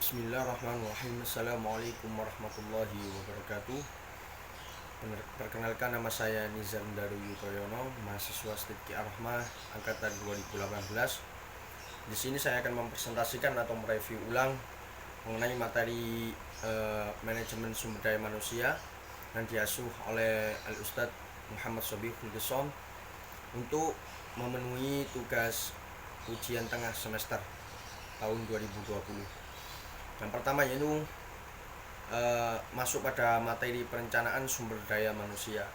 Bismillahirrahmanirrahim. Assalamualaikum warahmatullahi wabarakatuh. Perkenalkan, nama saya Nizar Daru Yutoyono, mahasiswa Stipki Arhmah angkatan 2018. Di sini saya akan mempresentasikan atau mereview ulang mengenai materi manajemen sumber daya manusia yang diasuh oleh Al-Ustadz Muhammad Shobihul Ghishom untuk memenuhi tugas ujian tengah semester tahun 2020. Yang pertama yaitu masuk pada materi perencanaan sumber daya manusia.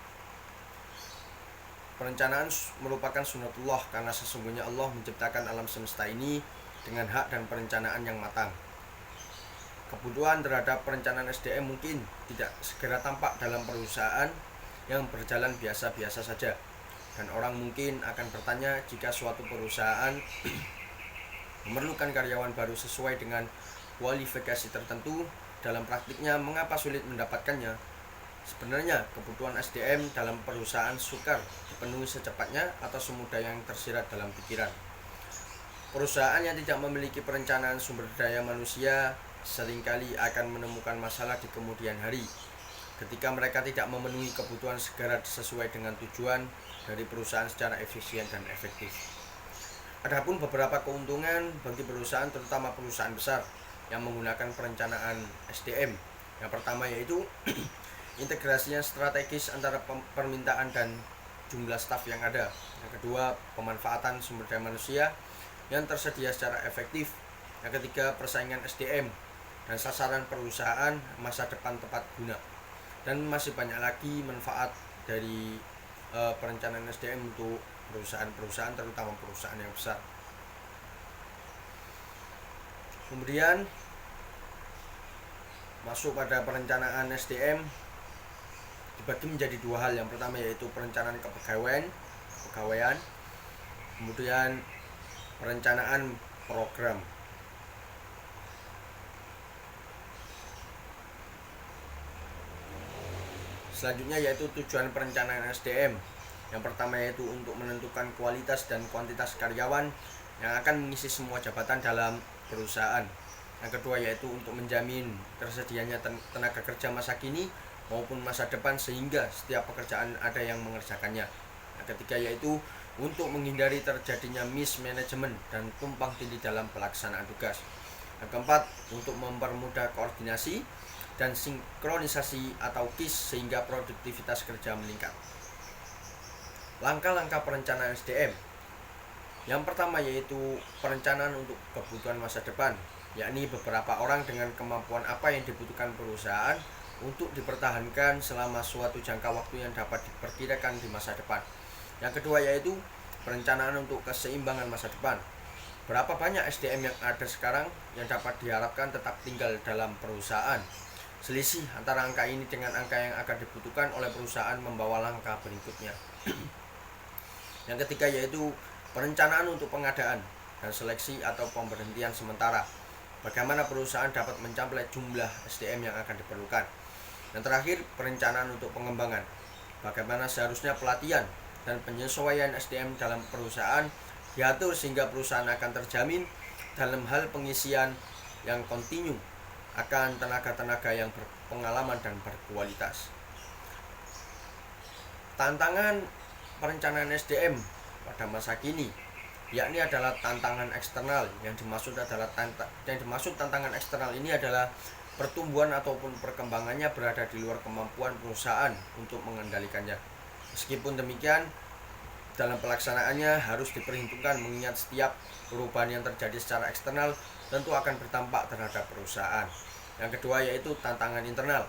Perencanaan merupakan sunatullah karena sesungguhnya Allah menciptakan alam semesta ini dengan hak dan perencanaan yang matang. Kebutuhan terhadap perencanaan SDM mungkin tidak segera tampak dalam perusahaan yang berjalan biasa-biasa saja, dan orang mungkin akan bertanya, jika suatu perusahaan memerlukan karyawan baru sesuai dengan kualifikasi tertentu, dalam praktiknya mengapa sulit mendapatkannya? Sebenarnya kebutuhan SDM dalam perusahaan sukar dipenuhi secepatnya atau semudah yang tersirat dalam pikiran. Perusahaan yang tidak memiliki perencanaan sumber daya manusia seringkali akan menemukan masalah di kemudian hari ketika mereka tidak memenuhi kebutuhan segera sesuai dengan tujuan dari perusahaan secara efisien dan efektif. Adapun beberapa keuntungan bagi perusahaan, terutama perusahaan besar yang menggunakan perencanaan SDM. Yang pertama yaitu integrasinya strategis antara permintaan dan jumlah staf yang ada. Yang kedua, pemanfaatan sumber daya manusia yang tersedia secara efektif. Yang ketiga, persaingan SDM dan sasaran perusahaan masa depan tepat guna. Dan masih banyak lagi manfaat dari perencanaan SDM untuk perusahaan-perusahaan, terutama perusahaan yang besar. Kemudian masuk pada perencanaan SDM dibagi menjadi dua hal. Yang pertama yaitu perencanaan kepegawaian, kemudian perencanaan program. Selanjutnya yaitu tujuan perencanaan SDM. Yang pertama yaitu untuk menentukan kualitas dan kuantitas karyawan yang akan mengisi semua jabatan dalam perusahaan. Yang kedua yaitu untuk menjamin tersedianya tenaga kerja masa kini maupun masa depan sehingga setiap pekerjaan ada yang mengerjakannya. Yang ketiga yaitu untuk menghindari terjadinya mismanagement dan tumpang tindih dalam pelaksanaan tugas. Yang keempat, untuk mempermudah koordinasi dan sinkronisasi atau KIS sehingga produktivitas kerja meningkat. Langkah-langkah perencanaan SDM. Yang pertama yaitu perencanaan untuk kebutuhan masa depan, yakni beberapa orang dengan kemampuan apa yang dibutuhkan perusahaan untuk dipertahankan selama suatu jangka waktu yang dapat diperkirakan di masa depan. Yang kedua yaitu perencanaan untuk keseimbangan masa depan. Berapa banyak SDM yang ada sekarang yang dapat diharapkan tetap tinggal dalam perusahaan? Selisih antara angka ini dengan angka yang akan dibutuhkan oleh perusahaan membawa langkah berikutnya. Yang ketiga yaitu perencanaan untuk pengadaan dan seleksi atau pemberhentian sementara. Bagaimana perusahaan dapat mencapai jumlah SDM yang akan diperlukan. Yang terakhir, perencanaan untuk pengembangan. Bagaimana seharusnya pelatihan dan penyesuaian SDM dalam perusahaan diatur sehingga perusahaan akan terjamin dalam hal pengisian yang kontinu akan tenaga-tenaga yang berpengalaman dan berkualitas. Tantangan perencanaan SDM pada masa kini yakni adalah tantangan eksternal. Yang dimaksud tantangan eksternal ini adalah pertumbuhan ataupun perkembangannya berada di luar kemampuan perusahaan untuk mengendalikannya. Meskipun demikian, dalam pelaksanaannya harus diperhitungkan mengingat setiap perubahan yang terjadi secara eksternal tentu akan berdampak terhadap perusahaan. Yang kedua yaitu tantangan internal.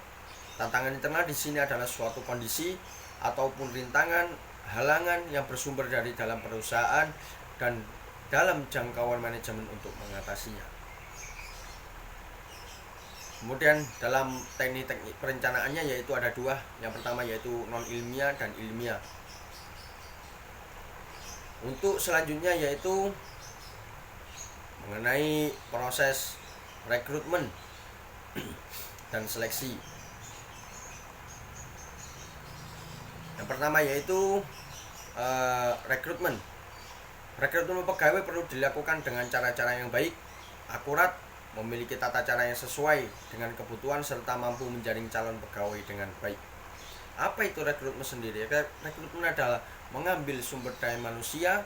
Tantangan internal di sini adalah suatu kondisi ataupun rintangan, halangan yang bersumber dari dalam perusahaan dan dalam jangkauan manajemen untuk mengatasinya. Kemudian dalam teknik-teknik perencanaannya yaitu ada dua. Yang pertama yaitu non ilmiah dan ilmiah. Untuk selanjutnya yaitu mengenai proses rekrutmen dan seleksi. Yang pertama yaitu rekrutmen. Rekrutmen pegawai perlu dilakukan dengan cara-cara yang baik, akurat, memiliki tata cara yang sesuai dengan kebutuhan serta mampu menjaring calon pegawai dengan baik. Apa itu rekrutmen sendiri? Rekrutmen adalah mengambil sumber daya manusia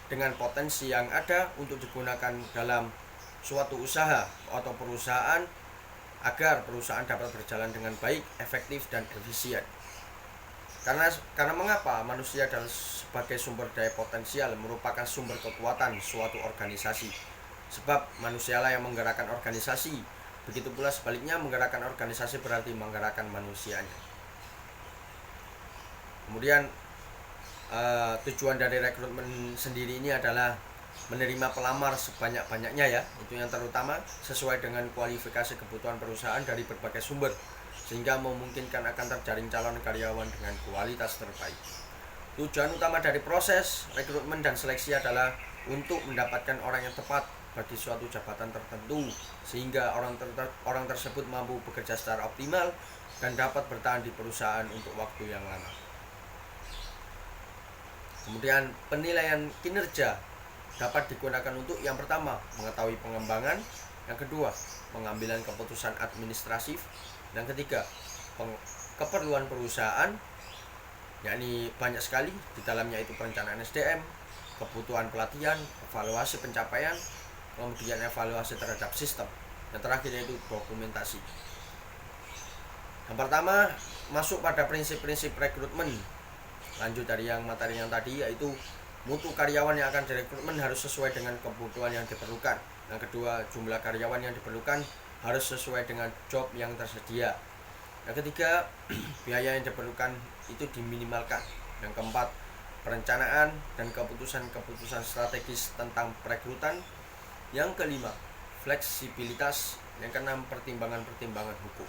dengan potensi yang ada untuk digunakan dalam suatu usaha atau perusahaan agar perusahaan dapat berjalan dengan baik, efektif, dan efisien. Karena mengapa? Manusia adalah sebagai sumber daya potensial merupakan sumber kekuatan suatu organisasi. Sebab manusialah yang menggerakkan organisasi. Begitu pula sebaliknya, menggerakkan organisasi berarti menggerakkan manusianya. Kemudian tujuan dari rekrutmen sendiri ini adalah menerima pelamar sebanyak-banyaknya ya. Itu yang terutama, sesuai dengan kualifikasi kebutuhan perusahaan dari berbagai sumber, sehingga memungkinkan akan terjaring calon karyawan dengan kualitas terbaik. Tujuan utama dari proses rekrutmen dan seleksi adalah untuk mendapatkan orang yang tepat bagi suatu jabatan tertentu, sehingga orang tersebut mampu bekerja secara optimal dan dapat bertahan di perusahaan untuk waktu yang lama. Kemudian penilaian kinerja dapat digunakan untuk yang pertama, mengetahui pengembangan, yang kedua, pengambilan keputusan administratif, yang ketiga, keperluan perusahaan, yakni banyak sekali di dalamnya, itu perencanaan SDM, kebutuhan pelatihan, evaluasi pencapaian, kemudian evaluasi terhadap sistem, yang terakhir yaitu dokumentasi. Yang pertama, masuk pada prinsip-prinsip rekrutmen. Lanjut dari yang materi yang tadi, yaitu mutu karyawan yang akan direkrutmen harus sesuai dengan kebutuhan yang diperlukan. Yang kedua, jumlah karyawan yang diperlukan harus sesuai dengan job yang tersedia. Yang ketiga, biaya yang diperlukan itu diminimalkan. Yang keempat, perencanaan dan keputusan-keputusan strategis tentang perekrutan. Yang kelima, fleksibilitas. Yang keenam, pertimbangan-pertimbangan hukum.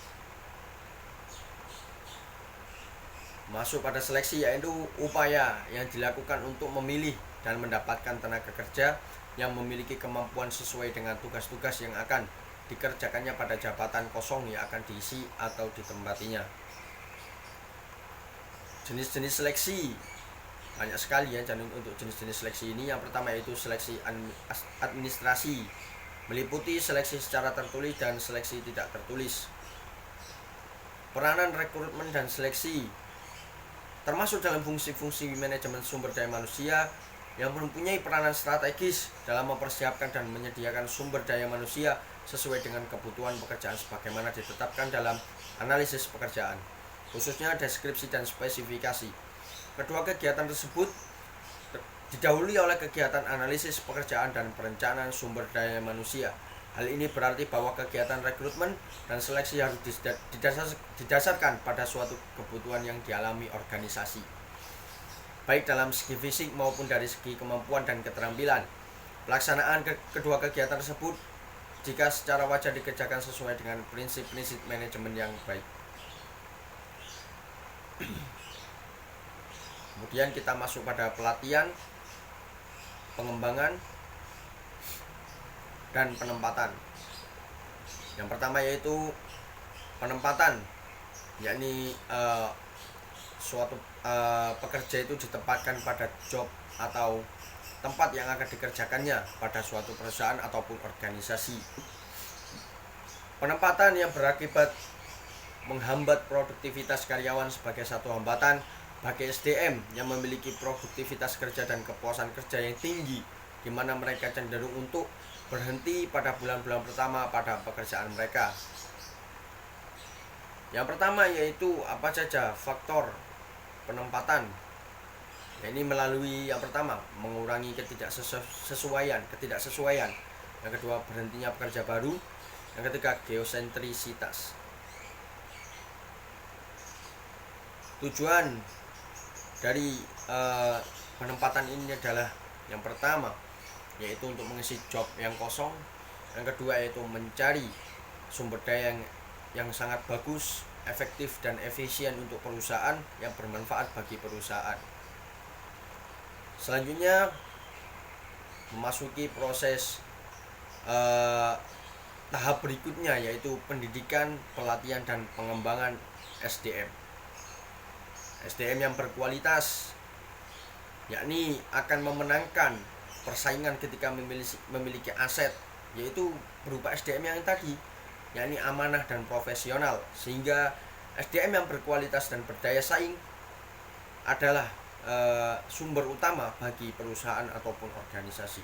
Masuk pada seleksi, yaitu upaya yang dilakukan untuk memilih dan mendapatkan tenaga kerja yang memiliki kemampuan sesuai dengan tugas-tugas yang akan dikerjakannya pada jabatan kosong yang akan diisi atau ditempatinya. Jenis-jenis seleksi banyak sekali ya. Untuk jenis-jenis seleksi ini, yang pertama yaitu seleksi administrasi, meliputi seleksi secara tertulis dan seleksi tidak tertulis. Peranan rekrutmen dan seleksi termasuk dalam fungsi-fungsi manajemen sumber daya manusia yang mempunyai peranan strategis dalam mempersiapkan dan menyediakan sumber daya manusia sesuai dengan kebutuhan pekerjaan sebagaimana ditetapkan dalam analisis pekerjaan, khususnya deskripsi dan spesifikasi. Kedua kegiatan tersebut didahului oleh kegiatan analisis pekerjaan dan perencanaan sumber daya manusia. Hal ini berarti bahwa kegiatan rekrutmen dan seleksi harus didasarkan pada suatu kebutuhan yang dialami organisasi, baik dalam segi fisik maupun dari segi kemampuan dan keterampilan. Pelaksanaan kedua kegiatan tersebut jika secara wajar dikerjakan sesuai dengan prinsip-prinsip manajemen yang baik. Kemudian kita masuk pada pelatihan, pengembangan, dan penempatan. Yang pertama yaitu penempatan, yakni suatu pekerja itu ditempatkan pada job atau tempat yang akan dikerjakannya pada suatu perusahaan ataupun organisasi. Penempatan yang berakibat menghambat produktivitas karyawan sebagai satu hambatan bagi SDM yang memiliki produktivitas kerja dan kepuasan kerja yang tinggi, di mana mereka cenderung untuk berhenti pada bulan-bulan pertama pada pekerjaan mereka. Yang pertama yaitu apa saja faktor penempatan. Ini melalui yang pertama, mengurangi ketidaksesuaian. Yang kedua, berhentinya pekerja baru. Yang ketiga, geosentrisitas. Tujuan dari penempatan ini adalah yang pertama yaitu untuk mengisi job yang kosong. Yang kedua yaitu mencari sumber daya yang sangat bagus, efektif dan efisien untuk perusahaan, yang bermanfaat bagi perusahaan. Selanjutnya memasuki proses tahap berikutnya yaitu pendidikan, pelatihan dan pengembangan SDM. SDM yang berkualitas, yakni akan memenangkan persaingan ketika memiliki aset yaitu berupa SDM yang tadi, yakni amanah dan profesional, sehingga SDM yang berkualitas dan berdaya saing adalah sumber utama bagi perusahaan ataupun organisasi.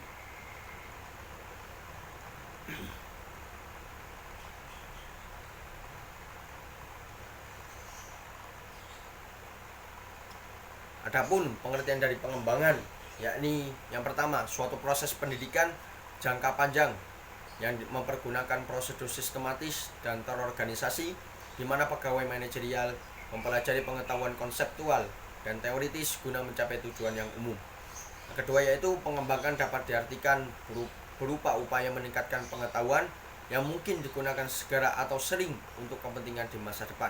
Adapun pengertian dari pengembangan, yakni yang pertama, suatu proses pendidikan jangka panjang yang mempergunakan prosedur sistematis dan terorganisasi, di mana pegawai manajerial mempelajari pengetahuan konseptual dan teoritis guna mencapai tujuan yang umum. Kedua yaitu pengembangan dapat diartikan berupa upaya meningkatkan pengetahuan yang mungkin digunakan segera atau sering untuk kepentingan di masa depan.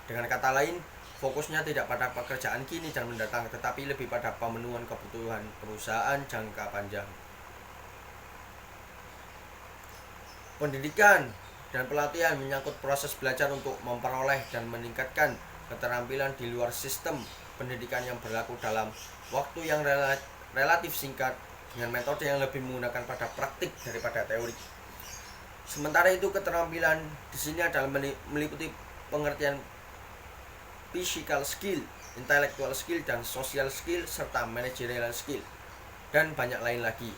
Dengan kata lain, fokusnya tidak pada pekerjaan kini dan mendatang, tetapi lebih pada pemenuhan kebutuhan perusahaan jangka panjang. Pendidikan dan pelatihan menyangkut proses belajar untuk memperoleh dan meningkatkan keterampilan di luar sistem pendidikan yang berlaku dalam waktu yang relatif singkat dengan metode yang lebih menggunakan pada praktik daripada teori. Sementara itu, keterampilan di sini adalah meliputi pengertian physical skill, intellectual skill, dan social skill, serta managerial skill, dan banyak lain lagi.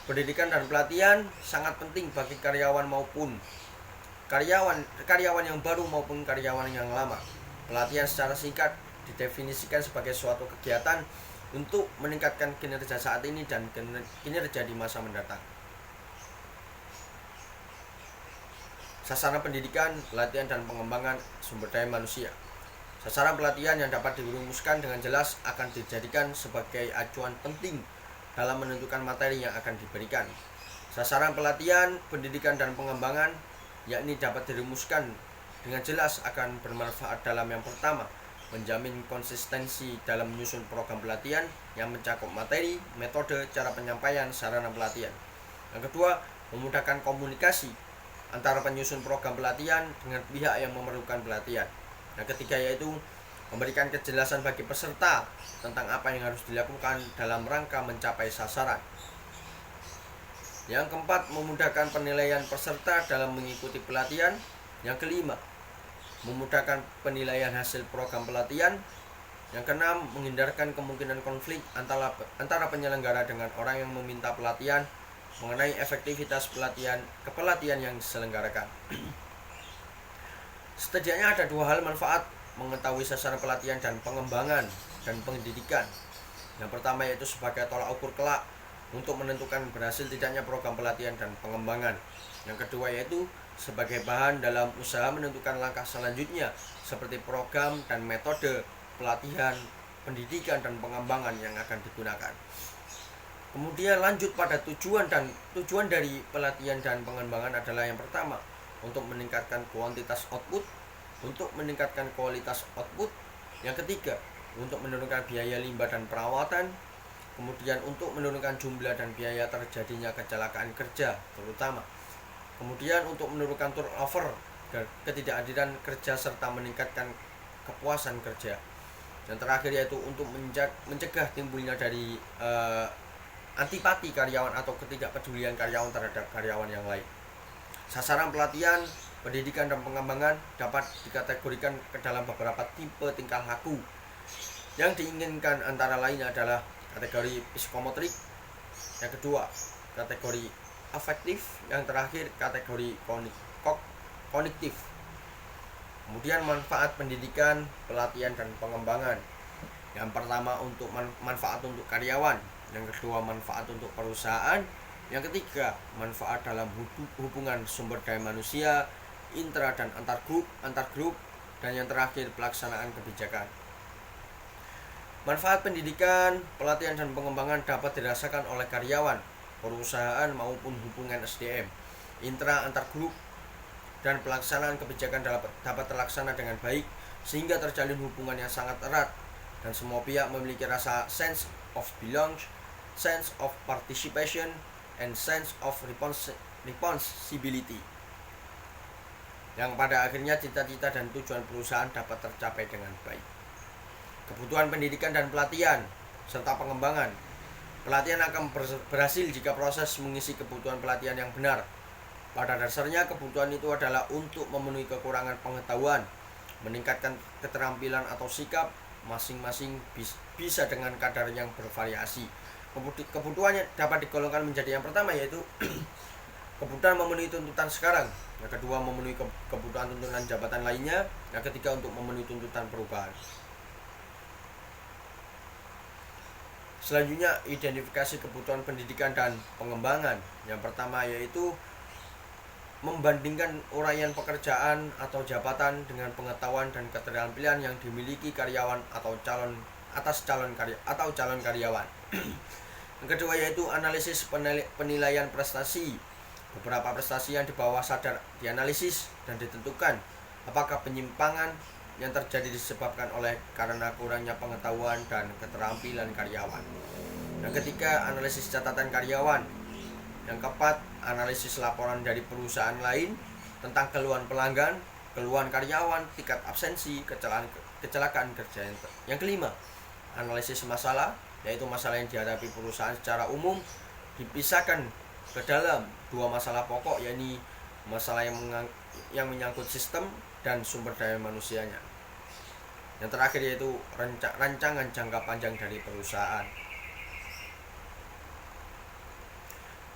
Pendidikan dan pelatihan sangat penting bagi karyawan yang baru maupun karyawan yang lama. Pelatihan secara singkat didefinisikan sebagai suatu kegiatan untuk meningkatkan kinerja saat ini dan kinerja di masa mendatang. Sasaran pendidikan, pelatihan, dan pengembangan sumber daya manusia. Sasaran pelatihan yang dapat dirumuskan dengan jelas akan dijadikan sebagai acuan penting dalam menentukan materi yang akan diberikan. Sasaran pelatihan, pendidikan, dan pengembangan yakni dapat dirumuskan dengan jelas akan bermanfaat dalam yang pertama, menjamin konsistensi dalam menyusun program pelatihan yang mencakup materi, metode, cara penyampaian, sarana pelatihan. Yang kedua, memudahkan komunikasi antara penyusun program pelatihan dengan pihak yang memerlukan pelatihan. Yang ketiga yaitu memberikan kejelasan bagi peserta tentang apa yang harus dilakukan dalam rangka mencapai sasaran. Yang keempat, memudahkan penilaian peserta dalam mengikuti pelatihan. Yang kelima, memudahkan penilaian hasil program pelatihan. Yang keenam, menghindarkan kemungkinan konflik antara penyelenggara dengan orang yang meminta pelatihan mengenai efektivitas kepelatihan yang diselenggarakan. Setidaknya ada dua hal manfaat mengetahui sasaran pelatihan dan pengembangan dan pendidikan. Yang pertama yaitu sebagai tolak ukur kelak untuk menentukan berhasil tidaknya program pelatihan dan pengembangan. Yang kedua yaitu sebagai bahan dalam usaha menentukan langkah selanjutnya seperti program dan metode pelatihan, pendidikan, dan pengembangan yang akan digunakan. Kemudian lanjut pada tujuan dari pelatihan dan pengembangan adalah yang pertama, untuk meningkatkan kuantitas output, untuk meningkatkan kualitas output. Yang ketiga, untuk menurunkan biaya limbah dan perawatan. Kemudian untuk menurunkan jumlah dan biaya terjadinya kecelakaan kerja terutama. Kemudian untuk menurunkan turnover, ketidakadilan kerja, serta meningkatkan kepuasan kerja. Yang terakhir yaitu untuk mencegah timbulnya dari antipati karyawan atau ketidakpedulian karyawan terhadap karyawan yang lain. Sasaran pelatihan, pendidikan, dan pengembangan dapat dikategorikan ke dalam beberapa tipe tingkah laku. Yang diinginkan antara lain adalah kategori psikomotorik, yang kedua kategori afektif, yang terakhir kategori kognitif. Kemudian manfaat pendidikan, pelatihan, dan pengembangan. Yang pertama untuk manfaat untuk karyawan, yang kedua manfaat untuk perusahaan, yang ketiga manfaat dalam hubungan sumber daya manusia, intra dan antar grup, dan yang terakhir pelaksanaan kebijakan. Manfaat pendidikan, pelatihan, dan pengembangan dapat dirasakan oleh karyawan, perusahaan, maupun hubungan SDM, intra antar grup, dan pelaksanaan kebijakan dapat terlaksana dengan baik sehingga terjalin hubungan yang sangat erat dan semua pihak memiliki rasa sense of belong, sense of participation, and sense of responsibility, yang pada akhirnya cita-cita dan tujuan perusahaan dapat tercapai dengan baik. Kebutuhan pendidikan dan pelatihan serta pengembangan. Pelatihan akan berhasil jika proses mengisi kebutuhan pelatihan yang benar Pada dasarnya kebutuhan itu adalah untuk memenuhi kekurangan pengetahuan, meningkatkan keterampilan atau sikap masing-masing bisa dengan kadar yang bervariasi. Kebutuhannya dapat digolongkan menjadi yang pertama, yaitu kebutuhan memenuhi tuntutan sekarang, yang kedua memenuhi kebutuhan tuntutan jabatan lainnya, yang ketiga untuk memenuhi tuntutan perubahan. Selanjutnya, identifikasi kebutuhan pendidikan dan pengembangan. Yang pertama yaitu membandingkan uraian pekerjaan atau jabatan dengan pengetahuan dan keterampilan yang dimiliki karyawan atau calon karyawan. Yang kedua yaitu analisis penilaian prestasi. Beberapa prestasi yang di bawah sadar dianalisis dan ditentukan apakah penyimpangan yang terjadi disebabkan karena kurangnya pengetahuan dan keterampilan karyawan. Yang ketiga, analisis catatan karyawan. Yang keempat, analisis laporan dari perusahaan lain tentang keluhan pelanggan, keluhan karyawan, tingkat absensi, kecelakaan kerja. Yang kelima, analisis masalah, yaitu masalah yang dihadapi perusahaan secara umum dipisahkan ke dalam dua masalah pokok, yakni masalah yang menyangkut sistem dan sumber daya manusianya. Yang terakhir yaitu rancangan jangka panjang dari perusahaan.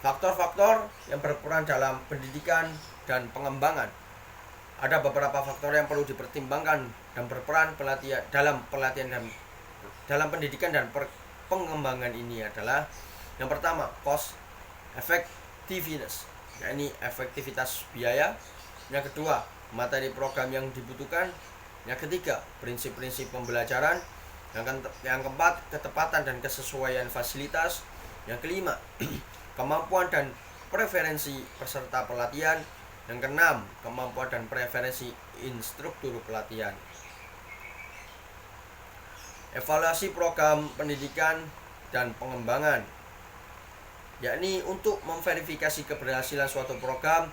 Faktor-faktor yang berperan dalam pendidikan dan pengembangan. Ada beberapa faktor yang perlu dipertimbangkan dan berperan dalam pendidikan dan pengembangan ini adalah yang pertama, cost effectiveness, yakni efektivitas biaya. Yang kedua, materi program yang dibutuhkan. Yang ketiga, prinsip-prinsip pembelajaran. Yang keempat, ketepatan dan kesesuaian fasilitas. Yang kelima, kemampuan dan preferensi peserta pelatihan. Yang keenam, kemampuan dan preferensi instruktur pelatihan. Evaluasi program pendidikan dan pengembangan, yakni untuk memverifikasi keberhasilan suatu program,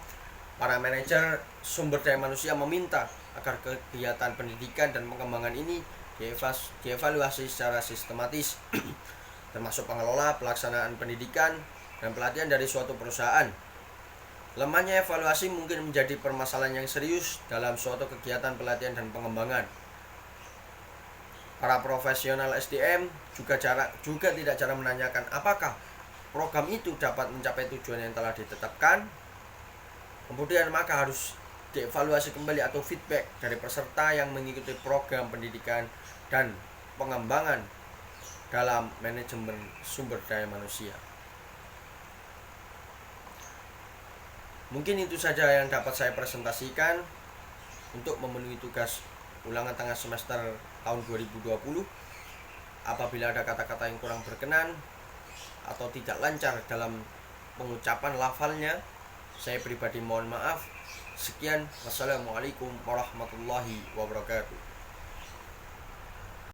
para manajer sumber daya manusia meminta agar kegiatan pendidikan dan pengembangan ini dievaluasi secara sistematis, termasuk pengelola, pelaksanaan pendidikan dan pelatihan dari suatu perusahaan. Lemahnya evaluasi mungkin menjadi permasalahan yang serius dalam suatu kegiatan pelatihan dan pengembangan. Para profesional SDM juga tidak jarang menanyakan apakah program itu dapat mencapai tujuan yang telah ditetapkan. Kemudian maka harus dievaluasi kembali atau feedback dari peserta yang mengikuti program pendidikan dan pengembangan dalam manajemen sumber daya manusia. Mungkin itu saja yang dapat saya presentasikan untuk memenuhi tugas ulangan tengah semester tahun 2020. Apabila ada kata-kata yang kurang berkenan atau tidak lancar dalam pengucapan lafalnya, saya pribadi mohon maaf. Sekian, wassalamualaikum warahmatullahi wabarakatuh.